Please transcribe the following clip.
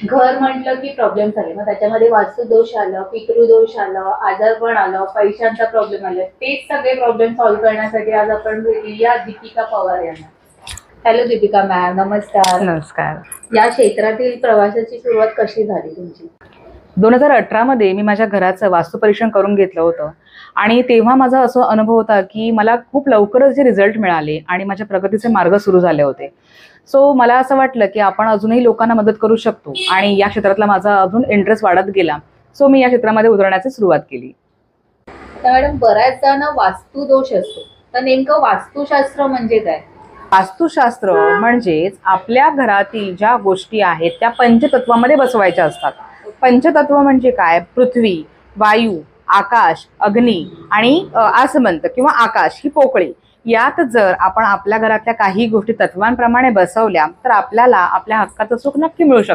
घर म्हटलं की प्रॉब्लेम झाले, मग त्याच्यामध्ये वास्तुदोष आलं, पितृदोष आलं, आजारपण आलं, पैशांचा प्रॉब्लेम आला. तेच सगळे प्रॉब्लेम सॉल्व्ह करण्यासाठी आज आपण भेटूया दीपिका पवार यांना. हॅलो दीपिका मॅम, नमस्कार. नमस्कार. या क्षेत्रातील प्रवासाची सुरुवात कशी झाली तुमची? 2018 मध्ये मी माझ्या घराचं वास्तुपरीक्षण करून घेतलं होतं आणि तेव्हा माझा असा अनुभव होता की मला खूप लवकरच जे रिझल्ट मिळाले आणि माझ्या प्रगतीचे मार्ग सुरू झाले होते. सो मला असं वाटलं की आपण अजूनही लोकांना मदत करू शकतो आणि या क्षेत्रातला माझा अजून इंटरेस्ट वाढत गेला. सो मी या क्षेत्रामध्ये उतरण्याची सुरुवात केली. तर मॅडम, बऱ्याच जण वास्तुदोष असतो, तर नेमकं वास्तुशास्त्र म्हणजे काय? वास्तुशास्त्र म्हणजेच आपल्या घरातील ज्या गोष्टी आहेत त्या पंचतत्वामध्ये बसवायच्या असतात. पंचतत्व म्हणजे काय? पृथ्वी, वायू, आकाश, अग्नी आणि आसमंत किंवा आकाश ही पोकळी. यात जर आपण आपल्या घरातल्या काही गोष्टी तत्वांप्रमाणे बसवल्या तर आपल्याला आपल्या हक्काचं सुख नक्की मिळू शकतं.